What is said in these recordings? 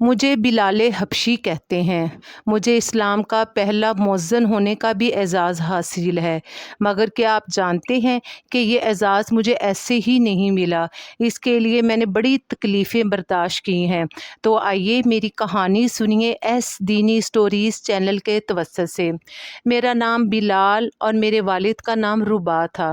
مجھے بلال حبشی کہتے ہیں۔ مجھے اسلام کا پہلا مؤذن ہونے کا بھی اعزاز حاصل ہے، مگر کیا آپ جانتے ہیں کہ یہ اعزاز مجھے ایسے ہی نہیں ملا، اس کے لیے میں نے بڑی تکلیفیں برداشت کی ہیں۔ تو آئیے میری کہانی سنیے ایس دینی سٹوریز چینل کے توسط سے۔ میرا نام بلال اور میرے والد کا نام ربا تھا۔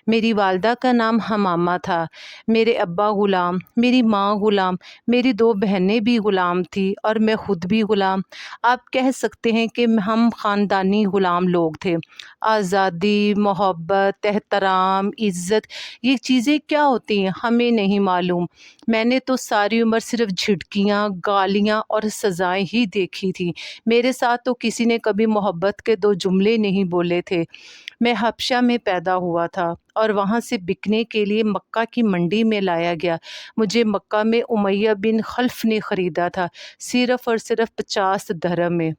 میری والدہ کا نام حمامہ تھا۔ میرے ابا غلام، میری ماں غلام، میری دو بہنیں بھی غلام تھی اور میں خود بھی غلام۔ آپ کہہ سکتے ہیں کہ ہم خاندانی غلام لوگ تھے۔ آزادی، محبت، احترام، عزت، یہ چیزیں کیا ہوتی ہیں ہمیں نہیں معلوم۔ میں نے تو ساری عمر صرف جھٹکیاں، گالیاں اور سزائیں ہی دیکھی تھی۔ میرے ساتھ تو کسی نے کبھی محبت کے دو جملے نہیں بولے تھے۔ میں حبشہ میں پیدا ہوا تھا اور وہاں سے بکنے کے لیے مکہ کی منڈی میں لایا گیا۔ مجھے مکہ میں امیہ بن خلف نے خریدا تھا، صرف اور صرف 50 درہم میں۔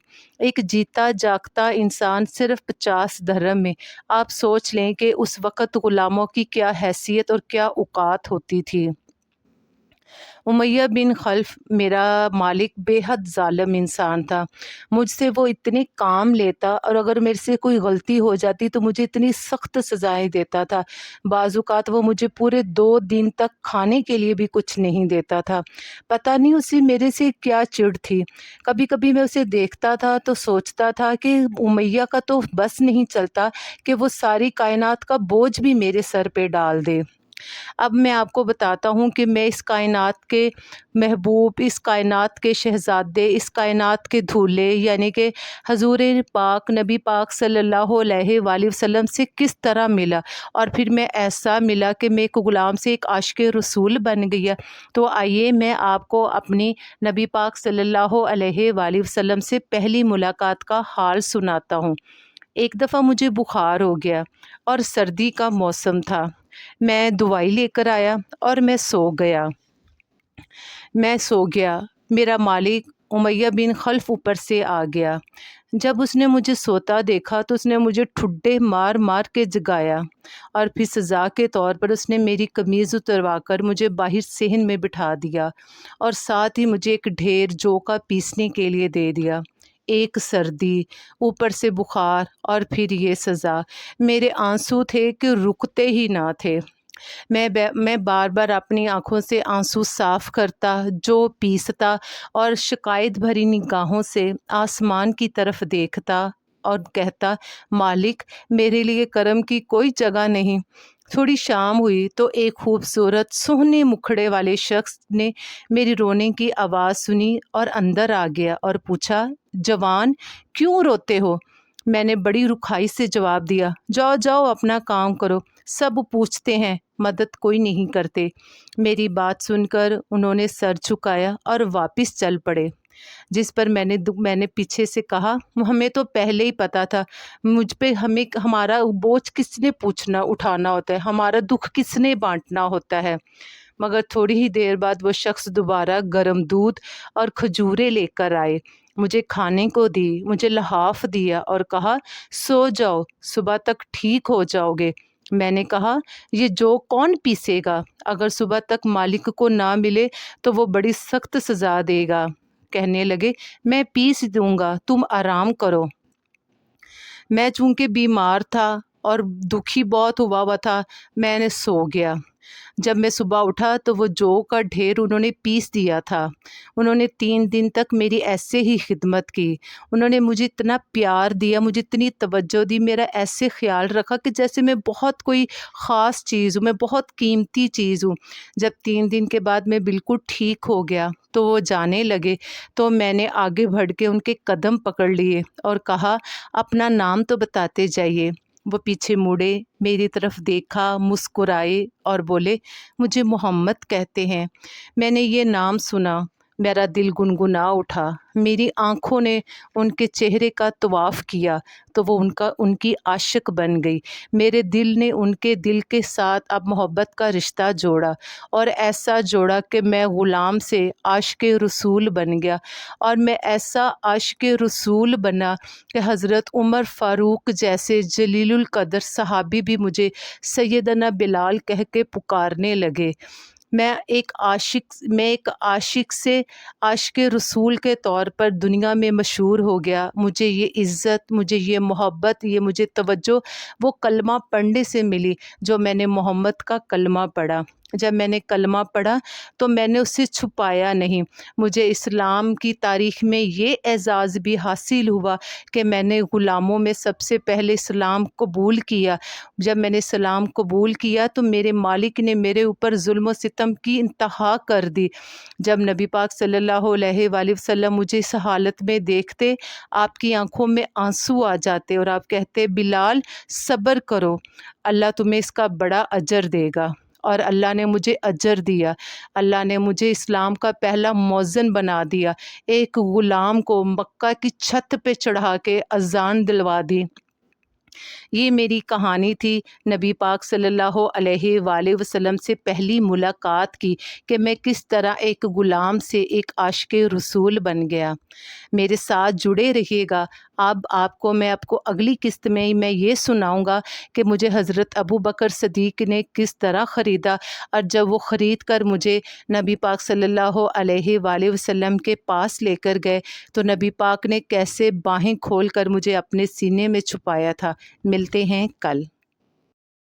ایک جیتا جاگتا انسان صرف 50 درہم میں۔ آپ سوچ لیں کہ اس وقت غلاموں کی کیا حیثیت اور کیا اوقات ہوتی تھی۔ امیہ بن خلف میرا مالک بے حد ظالم انسان تھا۔ مجھ سے وہ اتنے کام لیتا اور اگر میرے سے کوئی غلطی ہو جاتی تو مجھے اتنی سخت سزائیں دیتا تھا۔ بعض اوقات وہ مجھے پورے 2 دن تک کھانے کے لیے بھی کچھ نہیں دیتا تھا۔ پتہ نہیں اسے میرے سے کیا چڑ تھی۔ کبھی کبھی میں اسے دیکھتا تھا تو سوچتا تھا کہ امیہ کا تو بس نہیں چلتا کہ وہ ساری کائنات کا بوجھ بھی میرے سر پہ ڈال دے۔ اب میں آپ کو بتاتا ہوں کہ میں اس کائنات کے محبوب، اس کائنات کے شہزادے، اس کائنات کے دھولے یعنی کہ حضور پاک نبی پاک صلی اللہ علیہ وآلہ وسلم سے کس طرح ملا، اور پھر میں ایسا ملا کہ میں ایک غلام سے ایک عاشق رسول بن گیا۔ تو آئیے میں آپ کو اپنی نبی پاک صلی اللہ علیہ وآلہ وسلم سے پہلی ملاقات کا حال سناتا ہوں۔ ایک دفعہ مجھے بخار ہو گیا اور سردی کا موسم تھا۔ میں دوائی لے کر آیا اور میں سو گیا۔ میرا مالک امیہ بن خلف اوپر سے آ گیا۔ جب اس نے مجھے سوتا دیکھا تو اس نے مجھے ٹھڈے مار مار کے جگایا اور پھر سزا کے طور پر اس نے میری قمیض اتروا کر مجھے باہر صحن میں بٹھا دیا اور ساتھ ہی مجھے ایک ڈھیر جو کا پیسنے کے لیے دے دیا۔ ایک سردی، اوپر سے بخار اور پھر یہ سزا۔ میرے آنسو تھے کہ رکتے ہی نہ تھے۔ میں بار بار اپنی آنکھوں سے آنسو صاف کرتا، جو پیستا اور شکایت بھری نگاہوں سے آسمان کی طرف دیکھتا اور کہتا، مالک میرے لیے کرم کی کوئی جگہ نہیں۔ تھوڑی شام ہوئی تو ایک خوبصورت سوہنے مکھڑے والے شخص نے میری رونے کی آواز سنی اور اندر آ گیا اور پوچھا، جوان کیوں روتے ہو؟ میں نے بڑی رکھائی سے جواب دیا، جاؤ جاؤ اپنا کام کرو، سب پوچھتے ہیں مدد کوئی نہیں کرتے۔ میری بات سن کر انہوں نے سر جھکایا اور واپس چل پڑے، جس پر میں نے پیچھے سے کہا، ہمیں تو پہلے ہی پتا تھا، مجھ پہ ہمارا بوجھ کس نے اٹھانا ہوتا ہے، ہمارا دکھ کس نے بانٹنا ہوتا ہے۔ مگر تھوڑی ہی دیر بعد وہ شخص دوبارہ گرم دودھ اور کھجوریں لے کر آئے، مجھے کھانے کو دی، مجھے لحاف دیا اور کہا، سو جاؤ، صبح تک ٹھیک ہو جاؤ گے۔ میں نے کہا، یہ جو کون پیسے گا؟ اگر صبح تک مالک کو نہ ملے تو وہ بڑی سخت سزا دے گا۔ کہنے لگے، میں پیس دوں گا، تم آرام کرو۔ میں چونکہ بیمار تھا اور دکھی بہت ہوا تھا، میں نے سو گیا۔ جب میں صبح اٹھا تو وہ جو کا ڈھیر انہوں نے پیس دیا تھا۔ انہوں نے 3 دن تک میری ایسے ہی خدمت کی۔ انہوں نے مجھے اتنا پیار دیا، مجھے اتنی توجہ دی، میرا ایسے خیال رکھا کہ جیسے میں بہت کوئی خاص چیز ہوں، میں بہت قیمتی چیز ہوں۔ جب 3 دن کے بعد میں بالکل ٹھیک ہو گیا تو وہ جانے لگے تو میں نے آگے بڑھ کے ان کے قدم پکڑ لیے اور کہا، اپنا نام تو بتاتے جائیے۔ وہ پیچھے مڑے، میری طرف دیکھا، مسکرائے اور بولے، مجھے محمد کہتے ہیں۔ میں نے یہ نام سنا، میرا دل گنگنا اٹھا، میری آنکھوں نے ان کے چہرے کا طواف کیا تو وہ ان کی عاشق بن گئی۔ میرے دل نے ان کے دل کے ساتھ اب محبت کا رشتہ جوڑا اور ایسا جوڑا کہ میں غلام سے عاشق رسول بن گیا، اور میں ایسا عاشق رسول بنا کہ حضرت عمر فاروق جیسے جلیل القدر صحابی بھی مجھے سیدنا بلال کہہ کے پکارنے لگے۔ میں ایک عاشق سے عاشق رسول کے طور پر دنیا میں مشہور ہو گیا۔ مجھے یہ عزت، مجھے یہ محبت، یہ مجھے توجہ وہ کلمہ پڑھنے سے ملی جو میں نے محمد کا کلمہ پڑھا۔ جب میں نے کلمہ پڑھا تو میں نے اسے چھپایا نہیں۔ مجھے اسلام کی تاریخ میں یہ اعزاز بھی حاصل ہوا کہ میں نے غلاموں میں سب سے پہلے اسلام قبول کیا۔ جب میں نے اسلام قبول کیا تو میرے مالک نے میرے اوپر ظلم و ستم کی انتہا کر دی۔ جب نبی پاک صلی اللہ علیہ وآلہ وسلم مجھے اس حالت میں دیکھتے، آپ کی آنکھوں میں آنسو آ جاتے اور آپ کہتے بلال صبر کرو، اللہ تمہیں اس کا بڑا اجر دے گا۔ اور اللہ نے مجھے اجر دیا۔ اللہ نے مجھے اسلام کا پہلا مؤذن بنا دیا، ایک غلام کو مکہ کی چھت پہ چڑھا کے اذان دلوا دی۔ یہ میری کہانی تھی نبی پاک صلی اللہ علیہ وآلہ وسلم سے پہلی ملاقات کی کہ میں کس طرح ایک غلام سے ایک عاشق رسول بن گیا۔ میرے ساتھ جڑے رہیے گا۔ اب آپ کو اگلی قسط میں یہ سناؤں گا کہ مجھے حضرت ابو بکر صدیق نے کس طرح خریدا، اور جب وہ خرید کر مجھے نبی پاک صلی اللہ علیہ وآلہ وسلم کے پاس لے کر گئے تو نبی پاک نے کیسے باہیں کھول کر مجھے اپنے سینے میں چھپایا تھا۔ ملتے ہیں کل۔